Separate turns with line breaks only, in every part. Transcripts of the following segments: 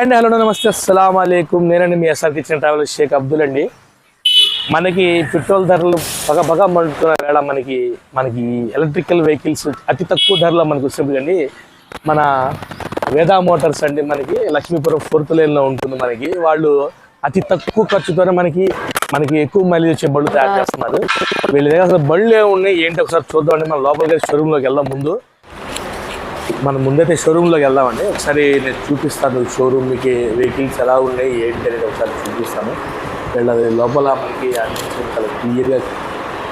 Hi అండి, hello నమస్తే, అస్సలాము అలైకుం. నేనండి మీ SR kitchen travel Shaik Abdul అండి. మనకి పెట్రోల్ ధరలు బగ మండుతున్న వేళ మనకి ఎలక్ట్రికల్ వెహికల్స్ అతి తక్కువ ధరలో మనకు వచ్చినప్పుడు అండి మన వేద మోటార్స్ అండి, మనకి లక్ష్మీపురం 4th లైన్లో ఉంటుంది. వాళ్ళు అతి తక్కువ ఖర్చుతోనే మనకి ఎక్కువ మైలేజ్ వచ్చే బళ్ళు తయారు చేస్తున్నారు. వీళ్ళ దగ్గర అసలు బళ్ళు ఏమున్నాయి ఏంటి ఒకసారి చూద్దామండి. మన లోపలికి షోరూంలోకి వెళ్దాం. మనం ముందైతే షోరూంలోకి వెళ్దామండి. ఒకసారి నేను చూపిస్తాను షోరూమ్ మీకు వెహికల్స్ ఎలా ఉన్నాయి ఏంటి అనేది ఒకసారి చూపిస్తాను. వీళ్ళది లోపల మనకి చాలా క్లియర్గా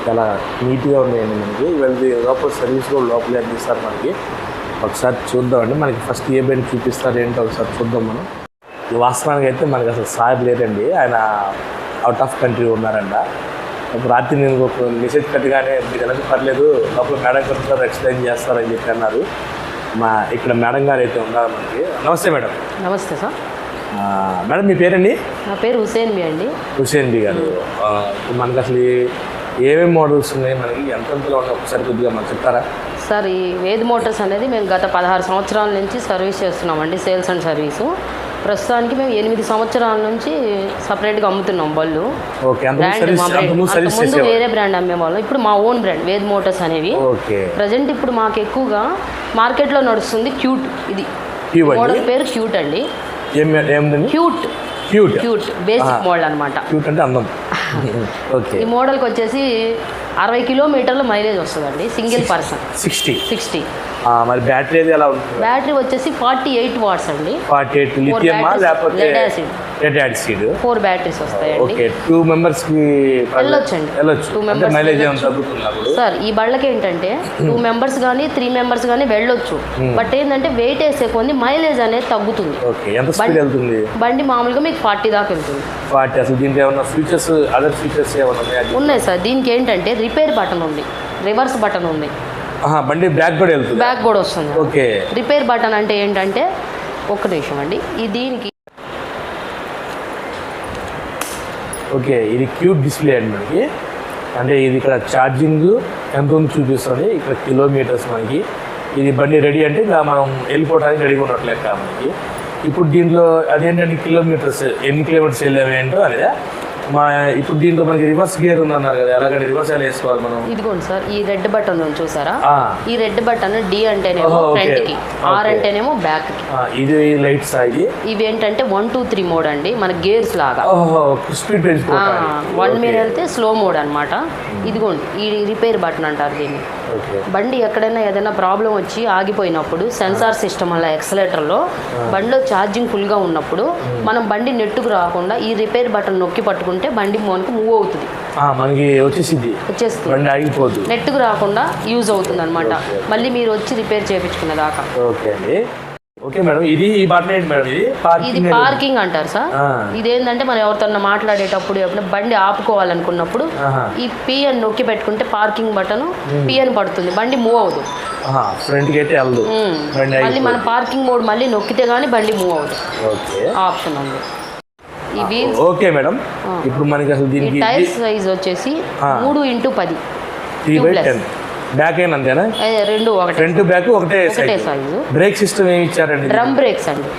చాలా నీట్గా ఉన్నాయండి. వీళ్ళది లోపల సర్వీస్ కూడా లోపలే అందిస్తారు. ఒకసారి చూద్దామండి. మనకి ఫస్ట్ ఏ బండి చూపిస్తారు ఏంటో ఒకసారి చూద్దాం. మనం వాస్తవానికి అయితే మనకి అసలు సార్ లేదండి, ఆయన అవుట్ ఆఫ్ కంట్రీ ఉన్నారంట. రాత్రి నేను ఒక మెసేజ్ పెట్టగానే మీరు ఎలాగో పర్లేదు లోపల మేడం గారు ఎక్స్ప్లెయిన్ చేస్తారని చెప్పి అన్నారు. ఇక్కడ మేడం గారు అయితే ఉన్నారు మనకి. నమస్తే మేడం.
నమస్తే సార్.
మేడం మీ పేరండి?
నా పేరు హుసేన్ బి అండి.
హుసేన్ బి గారు. మనకి అసలు ఏమేమి మోడల్స్ ఉన్నాయి, మనకి ఎంతలో ఉన్నాయి ఒకసారి కొద్దిగా మనకు చెప్తారా?
సార్, ఈ వేద్ మోటార్స్ అనేది మేము గత 16 సంవత్సరాల నుంచి సర్వీస్ చేస్తున్నామండి, సేల్స్ అండ్ సర్వీసు. ప్రస్తుతానికి మేము 8 సంవత్సరాల నుంచి సపరేట్గా అమ్ముతున్నాం బళ్ళు. ముందు వేరే బ్రాండ్ అమ్మేవాళ్ళం, ఇప్పుడు మా ఓన్ బ్రాండ్ వేద్ మోటార్స్ అనేవి. ప్రజెంట్ ఇప్పుడు మాకు ఎక్కువగా మార్కెట్లో నడుస్తుంది క్యూట్. ఇది మోడల్ పేరు క్యూట్ అండి. క్యూట్ బేసిక్ మోడల్ అనమాట. ఈ మోడల్కి వచ్చేసి 60 కిలోమీటర్ల మైలేజ్ వస్తుందండి సింగిల్ పర్సన్. 60.
మరి బ్యాటరీ ఎలా ఉంటుంది?
బ్యాటరీ వచ్చేసి 48 వాట్స్ అండి.
48 లిథియమా లేకపోతే లెడ్ యాసిడ్?
4 బ్యాటరీస్ వస్తాయండి.
ఓకే, 2 మెంబర్స్ కి
వెళ్ళొచ్చండి.
2 మెంబర్స్ మైలేజ్ ఏం తగ్గుతుంది అప్పుడు?
సార్, ఈ బళ్ళకి ఏంటంటే 2 మెంబర్స్ కానీ 3 మెంబర్స్ కానీ వెళ్ళొచ్చు. బట్ ఏంటంటే వెయిట్ వేసే కొన్ని మైలేజ్ అనేది తగ్గుతుంది.
ఓకే, ఎంత స్పీడ్ వెళ్తుంది
బండి? మామూలుగా మీకు 40 దాకా వెళ్తుంది.
40. అసలు దీనికి ఏమన్నా ఫీచర్స్, అదర్ ఫీచర్స్ ఏమన్నా
ఉన్నాయి సార్. దీనికి ఏంటంటే రిపేర్ బటన్ ఉంది, రివర్స్ బటన్ ఉంది.
బండి బ్యాక్ కూడా వెళ్తుంది?
బ్యాక్ కూడా వస్తుంది.
ఓకే.
రిపేర్ బటన్ అంటే ఏంటంటే ఒక్క నిమిషం అండి, దీనికి
ఓకే ఇది క్యూట్ డిస్ప్లే అండి మనకి. అంటే ఇది ఇక్కడ ఛార్జింగ్ ఎంత ఉంది చూపిస్తుంది, ఇక్కడ కిలోమీటర్స్ మనకి. ఇది బండి రెడీ అంటే ఇంకా మనం వెళ్ళిపోవడానికి రెడీగా ఉన్నట్లే మనకి. ఇప్పుడు దీంట్లో అదేంటంటే కిలోమీటర్స్ ఎన్ని కిలోమీటర్స్ వెళ్ళాము ఏంటో అదే. ఇప్పుడు దీంట్లో మనకి రివర్స్ గేర్ ఉందన్నారు కదా, ఎలాగంటే రివర్స్ ఎలా వేసుకోవాలి మనం?
ఇదిగోండి సార్, ఈ రెడ్ బటన్ ఉంది చూసారా? ఈ రెడ్ బటన్ డి అంటేనేమో ఫ్రంట్ కి, ఆర్ అంటేనేమో బ్యాక్ కి.
ఇది లైట్స్
ఇవి ఏంటంటే 1, 2, 3 మోడ్ అండి, మన గేర్స్ లాగా.
స్పీడ్ పెంచుకోవాలి.
1 మీద వెళ్తే స్లో మోడ్ అనమాట. ఇదిగోండి ఈ రిపేర్ బటన్ అంటారు దీన్ని. బండి ఎక్కడైనా ఏదైనా ప్రాబ్లం వచ్చి ఆగిపోయినప్పుడు సెన్సార్ సిస్టమ్ వల్ల ఎక్సలేటర్లో బండిలో ఛార్జింగ్ ఫుల్గా ఉన్నప్పుడు మనం బండి నెట్టుకు రాకుండా ఈ రిపేర్ బటన్ నొక్కి పట్టుకుంటే బండి మనకు మూవ్ అవుతుంది,
మనకి వచ్చేస్తుంది, నెట్టుకు
రాకుండా యూజ్ అవుతుంది అనమాట. మళ్ళీ మీరు వచ్చి రిపేర్ చేయించుకునే దాకా.
Okay madam. ఇది ఈ బటన్ ఏంటి మేడం?
ఇది పార్కింగ్ అంటారు సార్. ఇదేంటంటే మనం ఎవరితో మాట్లాడేటప్పుడు బండి ఆపుకోవాలనుకున్నప్పుడు ఈ పి అని నొక్కి పెట్టుకుంటే పార్కింగ్ బటన్ పి అని పడుతుంది, బండి మూవ్ అవుతుంది. మళ్ళీ మన పార్కింగ్ మోడ్ మళ్ళీ నొక్కితే గానీ బండి మూవ్ అవుతుంది. ఆప్షన్ ఉంది. ఇవి
ఓకే మేడం. ఇప్పుడు మనకి అసలు దీనికి
టైర్ సైజ్ వచ్చేసి 3x10.
3/10. బ్యాక్ అయిన అంతేనా?
రెండు ఒకటే,
ఫ్రంట్ బ్యాక్ ఒకటే
సైజు.
బ్రేక్ సిస్టమ్ ఏమి ఇచ్చారండి?
డ్రమ్ బ్రేక్స్ అండి.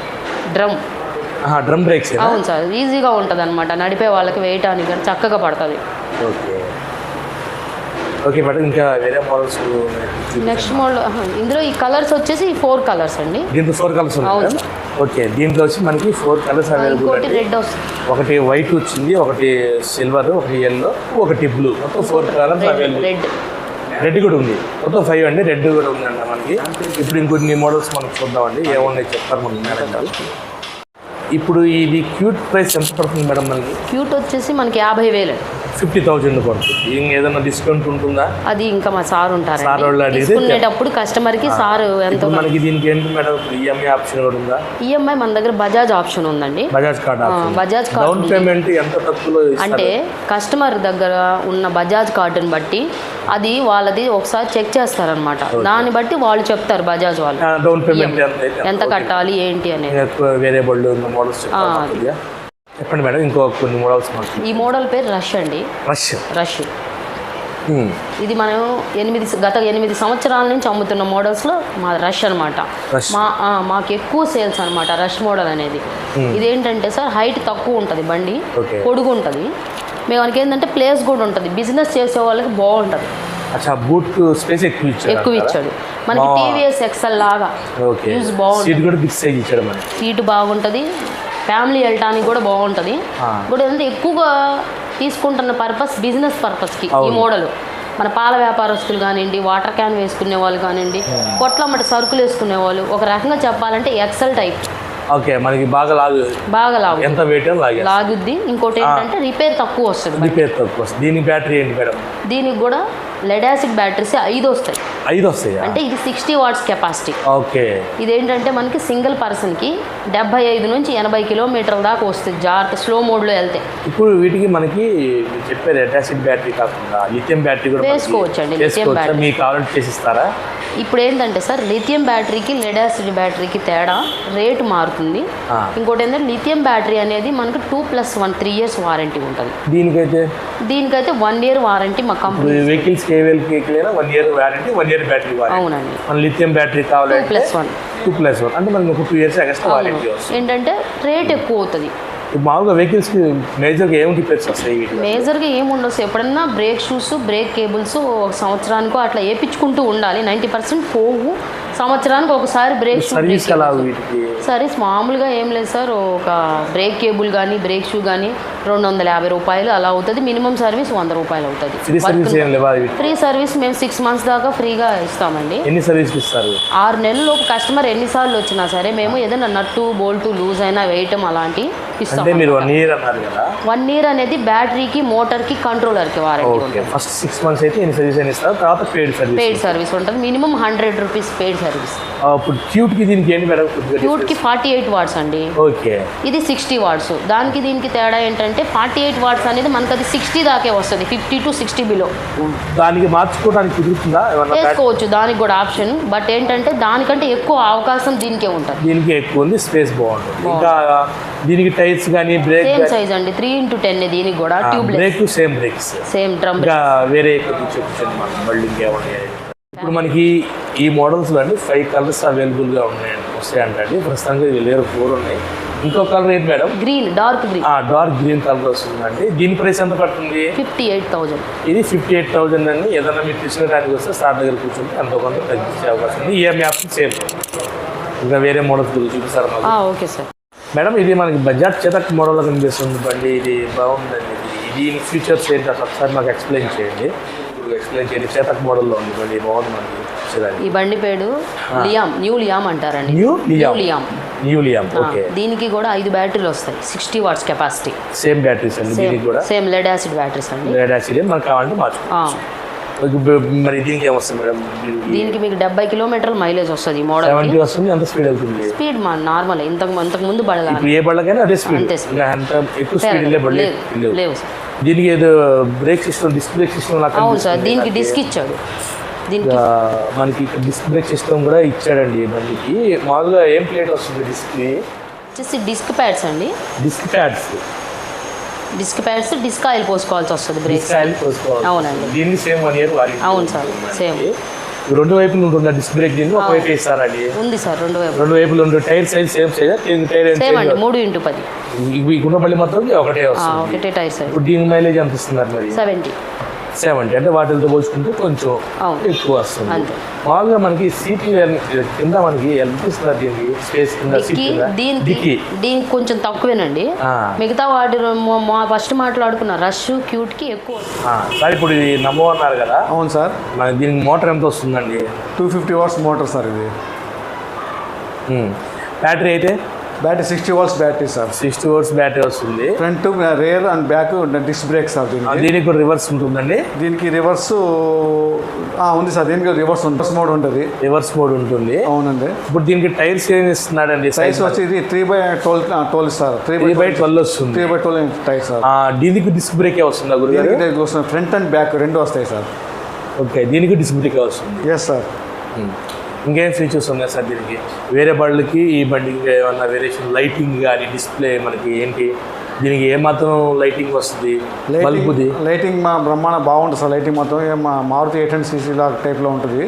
Drum breaks.
అవును సార్, ఈజీగా ఉంటుంది అనమాట, నడిపే వాళ్ళకి వేయటానికి చక్కగా పడుతుంది.
Okay madam. ఇంకా వేరే మోడల్స్
నెక్స్ట్ మోడల్ ఇందులో ఈ కలర్స్ వచ్చేసి 4 కలర్స్ అండి.
దీంట్లో 4 కలర్స్ ఉన్నాయి. ఓకే, దీంట్లో వచ్చి మనకి 4 కలర్స్ అవైలబుల్.
రెడ్ వస్తుంది,
ఒకటి వైట్ వచ్చింది, ఒకటి సిల్వర్, ఒకటి ఎల్లో, ఒకటి బ్లూ. మొత్తం 4 కలర్స్ అవైలబుల్. రెడ్ కూడా ఉంది. మొత్తం 5 అండి. రెడ్ కూడా ఉందండి మనకి. ఇప్పుడు ఇంకొన్ని మోడల్స్ మనం చూద్దామండి, ఏమున్నాయి చెప్తారు మనకి మేడం గారు. ఇప్పుడు ఇది క్యూట్ ప్రైస్ ఎంత పడుతుంది మేడం మనకి? క్యూట్ వచ్చేసి మనకి 50,000, 50,000 పడుతుంది. ఏదైనా డిస్కౌంట్ ఉంటుందా? అది ఇంకా మా సార్ ఉంటారు, సార్ వాళ్ళు తీసుకునేటప్పుడు కస్టమర్కి సార్ ఎంత. మనకి దీనికి ఏంటి మేడం ఈఎంఐ ఆప్షన్ కూడా ఉందా? ఈఎంఐ మన దగ్గర బజాజ్ ఆప్షన్ ఉందండి. Bajaj card. Bajaj card down payment ఎంత తక్కువలో అంటే కస్టమర్ దగ్గర ఉన్న బజాజ్ కార్డుని బట్టి అది వాళ్ళది ఒకసారి చెక్ చేస్తారనమాట. దాన్ని బట్టి వాళ్ళు చెప్తారు బజాజ్ వాళ్ళు డౌన్ పేమెంట్ ఎంత కట్టాలి ఏంటి అనేది. వేరే బళ్ళు మోడల్స్ చెప్పండి మేడం. ఇంకో కొన్ని మోడల్స్. ఈ మోడల్ పేరు రష్ అండి. రష్
ఇది మనం గత 8 సంవత్సరాల నుంచి అమ్ముతున్న మోడల్స్లో మా రష్ అనమాట. మాకు ఎక్కువ సేల్స్ అనమాట రష్ మోడల్ అనేది. ఇదేంటంటే సార్ హైట్ తక్కువ ఉంటుంది, బండి పొడుగు ఉంటుంది. మేము మనకి ఏంటంటే ప్లేస్ కూడా ఉంటుంది, బిజినెస్ చేసే వాళ్ళకి బాగుంటుంది.
బూట్ స్పేస్ ఎక్కువ
ఇచ్చాడు మనకి. టీవీఎస్ ఎక్సెల్ లాగా యూజ్ బాగుంటుంది, సీటు బాగుంటుంది, ఫ్యామిలీ వెళ్ళటానికి కూడా బాగుంటుంది. ఇప్పుడు ఏంటంటే ఎక్కువగా తీసుకుంటున్న పర్పస్ బిజినెస్ పర్పస్కి ఈ మోడల్. మన పాల వ్యాపారస్తులు కానివ్వండి, వాటర్ క్యాన్ వేసుకునే వాళ్ళు కానివ్వండి, పొట్లమ్మటి సరుకులు వేసుకునే వాళ్ళు, ఒక రకంగా చెప్పాలంటే ఎక్సెల్ టైప్.
ఓకే, మనకి బాగా లాగు ఎంత వెయిట్
లాగుద్ది. ఇంకోటి ఏంటంటే రిపేర్ తక్కువ వస్తుంది.
దీని బ్యాటరీ ఏంటి మేడం?
దీనికి కూడా లెడ్ యాసిడ్ బ్యాటరీస్ 5 వస్తాయి.
5 వస్తాయి
అంటే ఇది 60 వాట్స్ కెపాసిటీ.
ఓకే,
ఇదేంటంటే మనకి సింగిల్ పర్సన్కి 75 నుంచి 80 కిలోమీటర్ల దాకా వస్తుంది జాగ్రత్త స్లో మోడ్లో వెళ్తే.
ఇప్పుడు వీటికి మనకి చెప్పే లెడ్ యాసిడ్ బ్యాటరీ కాకుండా లిథియం బ్యాటరీ కూడా
వేసుకోవచ్చండి. లిథియం బ్యాటరీ
మీకు కావాలంటే చేసిస్తారా?
ఇప్పుడు ఏంటంటే సార్ లిథియం బ్యాటరీకి లెడ్ యాసిడ్ బ్యాటరీకి తేడా రేటు మారుతుంది. ఇంకోటి ఏంటంటే లిథియం బ్యాటరీ అనేది మనకి 2+1 3 years వారంటీ ఉంటుంది. దీనికైతే 1 year వారంటీ మా కంపెనీ.
వెహికల్స్ కేవీఎల్కి 1 year warranty, 1 year battery warranty.
అవునండి.
మన లిథియం బ్యాటరీ కావాలంటే 2+1 అంటే మనకి 2 years ఎక్స్ట్రా వారంటీ వస్తుంది.
ఏంటంటే రేట్ ఎక్కువ అవుతుంది.
మామూలుగా వెహికల్స్కి మేజర్గా ఏమి రిపేర్స్ వస్తాయి?
మేజర్గా ఏముండవు, ఎప్పుడన్నా బ్రేక్ షూస్, బ్రేక్ కేబుల్స్ ఒక సంవత్సరానికో అట్లా వేయించుకుంటూ ఉండాలి. 90% పోవు. సంవత్సరానికి ఒకసారి బ్రేక్ షూ సర్వీస్ మామూలుగా ఏం లేదు సార్. ఒక బ్రేక్ కేబుల్ కానీ బ్రేక్ షూ కానీ 250 రూపాయలు అలా అవుతుంది. మినిమం సర్వీస్ 100 రూపాయలు అవుతుంది. ఫ్రీ సర్వీస్ మేము 6 months దాకా ఫ్రీగా ఇస్తామండి.
ఎన్ని సర్వీస్ ఇస్తారు?
6 నెలలు ఒక కస్టమర్ ఎన్నిసార్లు వచ్చినా సరే మేము ఏదైనా నట్టు బోల్టు లూజ్ అయినా వేయటం అలాంటి ఇస్తాం. 1 year అనేది బ్యాటరీకి, మోటార్కి, కంట్రోలర్కి వారంటీ.
ఫస్ట్ 6 months అయితే ఎన్ని సర్వీస్ అని ఇస్తారు, తర్వాత పెయిడ్ సర్వీస్
ఉంటుంది. Minimum 100 rupees paid service.
ఇప్పుడు క్యూట్కి దీనికి ఏంటి మేడం?
క్యూట్కి 48 వాట్స్ అండి.
ఓకే,
ఇది 60 వాట్స్. దానికి దీనికి తేడా ఏంటంటే 48 వాట్స్ అనేది మనకు అది 60 దాకే వస్తుంది, 50 to 60 బిలో.
దానికి మార్చుకోవడానికి కుదురుతుందా?
వేసుకోవచ్చు, దానికి కూడా ఆప్షన్. బట్ ఏంటంటే దానికంటే ఎక్కువ అవకాశం దీనికే ఉంటుంది.
దీనికి ఎక్కువ ఉంది, స్పేస్ బాగుంటుంది. ఇంకా దీనికి టైర్స్ కానీ బ్రేక్
సేమ్ సైజ్ అండి, 3x10. దీనికి కూడా tube
brake, same brakes,
same drum.
ఇంకా వేరే చెప్తాను మనం బిల్డింగ్ ఏమన్నా. ఇప్పుడు మనకి ఈ మోడల్స్లో అండి 5 కలర్స్ అవైలబుల్గా వస్తాయండి. ప్రస్తుతానికి లేరు 4 ఉన్నాయి. ఇంకో కలర్ ఏంటి madam?
Green, dark green.
Dark green colour వస్తుందండి. దీని ప్రైస్ ఎంత పడుతుంది?
58,000.
ఇది 58,000 అండి. ఏదైనా మీరు తీసుకునేదానికి వస్తే స్టార్ దగ్గర కూర్చొని ఎంతో కొంత తగ్గించే అవకాశం ఉంది. EMI option same. ఇంకా వేరే మోడల్స్ చూపిస్తారు మాకు?
Okay sir.
మేడం, ఇది మనకి బజాజ్ చేతక్ మోడల్లో కనిపిస్తుంది బండి. ఇది బాగుందండి. దీని ఫీచర్స్ ఏంటి అసలు ఒకసారి మాకు ఎక్స్ప్లెయిన్ చేయండి. చేతక్ మోడల్లో ఉంది బండి, బాగుంది మనకి.
ఈ బండి పేరు న్యూ లియామ్ అంటారండి.
New Liam. ఓకే,
దీనికి కూడా 5 బ్యాటరీలు వస్తాయి, 60 వాట్స్ కెపాసిటీ.
సేమ్ బ్యాటరీస్ అండి. దీనికి కూడా
సేమ్ లెడ్ యాసిడ్ బ్యాటరీస్ అండి.
లెడ్ యాసిడ్ మనకు కావాలంటే మార్చుకోవచ్చు. మరి దీనికి ఏమొస్తుంది మేడం?
దీనికి మీకు 70 కిలోమీటర్ల మైలేజ్ వస్తుంది. మోడల్
70 వస్తుంది. అంత స్పీడ్ వెళ్తుంది?
స్పీడ్ మా నార్మల్ ఇంతకు ముందు
ఏ బళ్ళకైనా అదే స్పీడ్, అంత ఎక్కువ స్పీడ్ లేవు. దీనికి ఏదో brake system, disc brake system.
అవును సార్, దీనికి డిస్క్ ఇచ్చాడు. దీనికి
మనకి డిస్క్ బ్రేక్ సిస్టమ్ కూడా ఇచ్చాడండి బండికి. మామూలుగా ఏం ప్లేట్ వస్తుంది డిస్క్కి?
వచ్చేసి డిస్క్ ప్యాడ్స్ అండి.
డిస్క్ ప్యాడ్స్,
డిస్క్ ఆయిల్ పోసుకోవాల్సి వస్తుంది. బ్రేక్ ఆయిల్ పోసుకోవాలి. అవునండి.
దీనికి సేమ్ 1 year వారంటీ.
అవును సార్, సేమ్.
2 వైపులు ఉంటుందా డిస్క్ బ్రేక్? దీనికి ఒక వైపు వేస్తారండి?
ఉంది సార్, 2
వైపులు ఉంటుంది. Tyre size same size?
Same అండి, 3x10.
ఈ గుండపల్లి మొత్తం ఒకటే
టైర్ సైజ్.
ఇప్పుడు దీని మైలేజ్ ఎంత ఇస్తున్నారు మరి? 70 అంటే వాటితో పోల్చుకుంటే కొంచెం ఎక్కువ వస్తుంది. మామూలుగా మనకి సీట్ కింద మనకి ఎంత ఇస్తున్నారు? దీనికి స్పేస్
దీనికి కొంచెం తక్కువేనండి. మిగతా వాటి ఫస్ట్ మాట్లాడుకున్న రష్ క్యూట్కి ఎక్కువ.
సార్, ఇప్పుడు ఇది నమో అన్నారు కదా?
అవును సార్.
దీనికి మోటార్ ఎంత వస్తుందండి?
250 వాట్స్ మోటార్ సార్ ఇది.
బ్యాటరీ అయితే?
Battery 60 watts battery sir.
60 watts battery వస్తుంది.
Front, rear and back disc brake sir.
దీనికి కూడా రివర్స్ ఉంటుందండి?
దీనికి రివర్స్ ఉంది సార్. దీనికి రివర్స్ మోడ్ ఉంటుంది.
రివర్స్ మోడ్ ఉంటుంది.
అవునండి.
ఇప్పుడు దీనికి టైర్స్ ఏం ఇస్తున్నాడండి?
సైజ్ వచ్చి ఇది 3x12 సార్.
3x12 వస్తుంది.
3x12 tyre sir.
దీనికి డిస్క్ బ్రేకే వస్తుందా?
ఫ్రంట్ అండ్ బ్యాక్ 2 వస్తాయి సార్.
ఓకే, దీనికి డిస్క్ బ్రేకే వస్తుంది.
Yes sir.
ఇంకేం ఫీచర్స్ ఉన్నాయి సార్ దీనికి? వేరే బండ్లకి ఈ బండికి ఏమన్నా వేరియేషన్? లైటింగ్ కానీ డిస్ప్లే మనకి ఏంటి? దీనికి ఏమాత్రం లైటింగ్ వస్తుంది? బల్బుది
లైటింగ్ మా బ్రహ్మాండ బాగుంటుంది సార్. లైటింగ్ మొత్తం మా మారుతి 800cc టైప్లో ఉంటుంది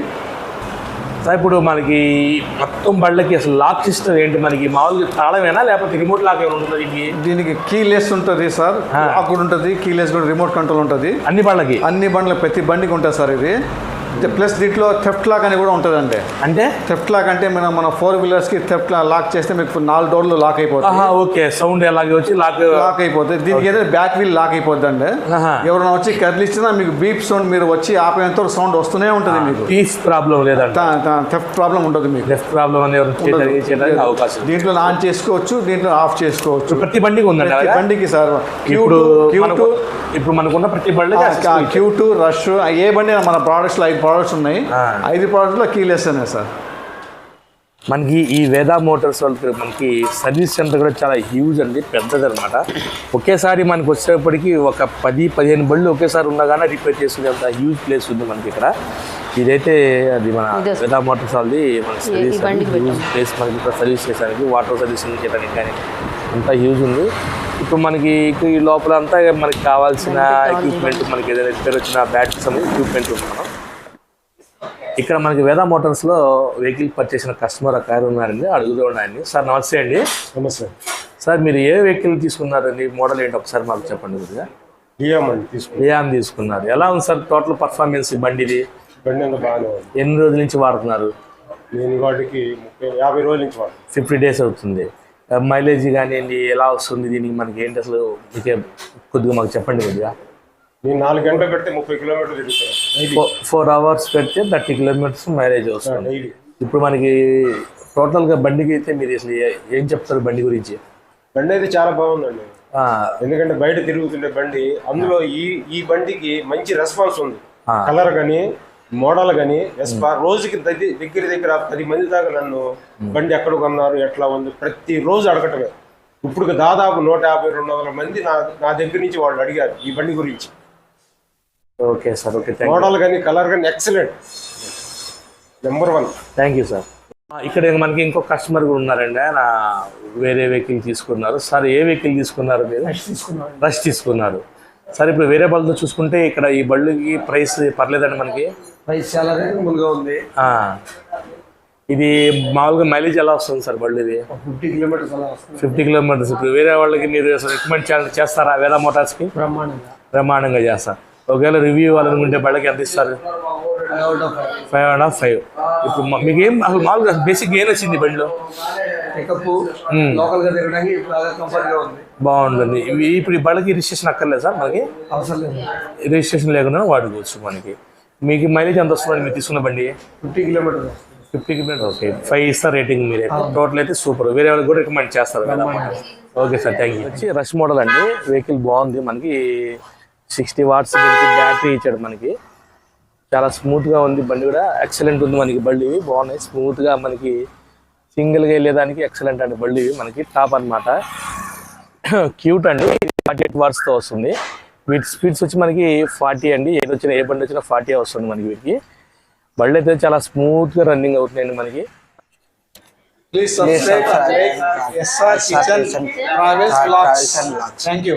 సార్. ఇప్పుడు మనకి మొత్తం బళ్ళకి అసలు లాక్ సిస్టమ్ ఏంటి? మనకి మామూలుగా తాళమేనా లేకపోతే రిమోట్ లాక్ ఏమైనా ఉంటుంది దీనికి?
దీనికి కీలెస్ ఉంటుంది సార్, లాక్ కూడా ఉంటుంది, కీలెస్ కూడా, రిమోట్ కంట్రోల్ ఉంటుంది
అన్ని బండ్లకి.
అన్ని బండ్లు ప్రతి బండికి ఉంటుంది సార్ ఇది. ప్లస్ దీంట్లో థెఫ్ట్ లాక్ అని కూడా ఉంటుంది. అంటే థెఫ్ట్ లాక్ అంటే మన 4 వీలర్స్కి థెఫ్ట్ లాక్ చేస్తే మీకు 4 డోర్లు లాక్ అయిపోతాయి.
ఓకే, సౌండ్ ఎలాగే వచ్చి లాక్
అయిపోతుంది. దీనికి ఏదైతే బ్యాక్ వీల్ లాక్ అయిపోద్ది అండి. ఎవరైనా వచ్చి కదిలిచ్చినా మీకు బీప్ సౌండ్, మీరు వచ్చి ఆపేంత సౌండ్ వస్తూనే ఉంటుంది. మీకు
టీస్ ప్రాబ్లం లేదంటే
థెఫ్ట్ ప్రాబ్లం ఉంటుంది. మీకు
థెఫ్ట్ ప్రాబ్లం అనేది అవకాశం.
దీంట్లో ఆన్ చేసుకోవచ్చు, దీంట్లో ఆఫ్ చేసుకోవచ్చు.
ప్రతి బండికి ఉందండి.
ప్రతి బండికి సార్.
ఇప్పుడు మనకున్న ప్రతి బండికి
Q2 రష్ ఏ బండి మన ప్రోడక్ట్స్ 5 ప్రోడక్ట్స్ ఉన్నాయి. 5 ప్రోడక్ట్స్లో కీలెస్ అనే సార్.
మనకి ఈ వేదా మోటార్స్ వాళ్ళకి మనకి సర్వీస్ సెంటర్ కూడా చాలా హ్యూజ్ అండి, పెద్దది అనమాట. ఒకేసారి మనకి వచ్చేటప్పటికి ఒక 10-15 బళ్ళు ఒకేసారి ఉండగానే రిపేర్ చేసుకునేంత హ్యూజ్ ప్లేస్ ఉంది మనకి ఇక్కడ. ఇదైతే అది మన వేదా మోటార్స్ వాళ్ళది మన సర్వీస్ హ్యూజ్ ప్లేస్ మనకి ఇక్కడ సర్వీస్ చేసడానికి, వాటర్ సర్వీసింగ్ చేయడానికి కానీ అంతా హ్యూజ్ ఉంది. ఇప్పుడు మనకి ఈ లోపల అంతా మనకి కావాల్సిన ఎక్విప్మెంట్, మనకి ఏదైనా రిపేర్ వచ్చిన బ్యాటరీస్ అనేది ఎక్విప్మెంట్ ఉంది. మనం ఇక్కడ మనకి వేదా మోటార్స్లో వెహికల్ పర్చేసిన కస్టమర్ కారు ఉన్నారండి, అడుగుతూ ఉన్నాయండి. సార్ నమస్తే అండి.
నమస్తే
సార్. మీరు ఏ వెహికల్ తీసుకున్నారండి? మోడల్ ఏంటి ఒకసారి మాకు చెప్పండి కొద్దిగా. లియామ్ తీసుకున్నారు. ఎలా ఉంది సార్ టోటల్ పర్ఫార్మెన్స్ బండిది?
బండి అంతా బాగానే ఉంది.
ఎన్ని రోజుల నుంచి వాడుతున్నారు?
నేను వాటికి 50 రోజుల నుంచి
50 డేస్ అవుతుంది. మైలేజ్ కానివ్వండి ఎలా వస్తుంది దీనికి? మనకి ఏంటి అసలు మీకే కొద్దిగా మాకు చెప్పండి కొద్దిగా.
నేను 4 గంటలు పెడితే 30 కిలోమీటర్లు తిరుగుతాను.
4 hours పెడితే 30 kilometers మైలేజ్ వస్తుంది. ఇప్పుడు మనకి టోటల్గా బండికి అయితే మీరు అసలు ఏం చెప్తారు బండి గురించి?
బండి అయితే చాలా బాగుందండి. ఎందుకంటే బయట తిరుగుతుండే బండి, అందులో ఈ బండికి మంచి రెస్పాన్స్ ఉంది. కలర్ కానీ మోడల్ కానీ రోజుకి దగ్గర 10 మంది దాకా నన్ను బండి ఎక్కడ కొన్నారు, ఎట్లా ఉంది ప్రతి రోజు అడగటమే. ఇప్పుడు దాదాపు 150-200 మంది నా దగ్గర నుంచి వాళ్ళు అడిగారు ఈ బండి గురించి.
Okay sir. ఓకే,
మోడల్ కానీ కలర్ కానీ excellent, number 1.
Thank you sir. ఇక్కడ మనకి ఇంకో కస్టమర్ కూడా ఉన్నారండి, ఆయన వేరే వెహికల్ తీసుకున్నారు. సార్ ఏ వెహికల్ తీసుకున్నారు మీరు? రష్ తీసుకున్నారు. సార్ ఇప్పుడు వేరే బళ్ళతో చూసుకుంటే ఇక్కడ ఈ బళ్ళకి ప్రైస్ పర్లేదండి, మనకి
ప్రైస్ చాలా రీజనబుల్గా ఉంది.
ఇది మామూలుగా మైలేజ్ ఎలా వస్తుంది సార్ బళ్ళు? ఇది
50 కిలోమీటర్స్ అలా వస్తుంది.
50 kilometers. ఇప్పుడు వేరే వాళ్ళకి మీరు అసలు రికమెండ్ చేస్తారా వేదా మోటార్స్కి? బ్రహ్మాండంగా చేస్తారు. ఒకవేళ రివ్యూ ఇవ్వాలనుకుంటే బళ్ళకి ఎంత ఇస్తారు? 5.5. ఇప్పుడు మీకు ఏం అసలు మామూలుగా బేసిక్ ఏం వచ్చింది బండిలో? బాగుంటుంది. ఇప్పుడు ఈ బళ్ళకి రిజిస్ట్రేషన్ అక్కర్లేదు సార్ మనకి?
అవసరం లేదు,
రిజిస్ట్రేషన్ లేకుండా వాడుకోవచ్చు. మనకి మీకు మైలేజ్ ఎంత వస్తుంది మీరు తీసుకున్న బండి?
50 కిలోమీటర్స్.
50 kilometers. ఓకే, 5 ఇస్తారు రేటింగ్ మీరు. టోటల్ అయితే సూపర్. వేరే వాళ్ళకి కూడా రికమెండ్ చేస్తారు. Okay sir, thank you. వచ్చి రష్ మోడల్ అండి. వెహికల్ బాగుంది. మనకి 60 watts బ్యాటరీ ఇచ్చాడు. మనకి చాలా స్మూత్గా ఉంది బండి కూడా. ఎక్సలెంట్ ఉంది మనకి బళ్ళు. ఇవి బాగున్నాయి, స్మూత్గా మనకి సింగిల్గా వెళ్ళేదానికి ఎక్సలెంట్ అండి బళ్ళు ఇవి. మనకి టాప్ అనమాట. క్యూట్ అండి. 48 wattsతో వస్తుంది. వీటి స్పీడ్స్ వచ్చి మనకి 40 అండి. ఏ బండి వచ్చినా 40 వస్తుంది మనకి. వీటికి బళ్ళు అయితే చాలా స్మూత్గా రన్నింగ్ అవుతున్నాయండి మనకి.
Please subscribe SR Kitchen Travel Vlogs. Thank you.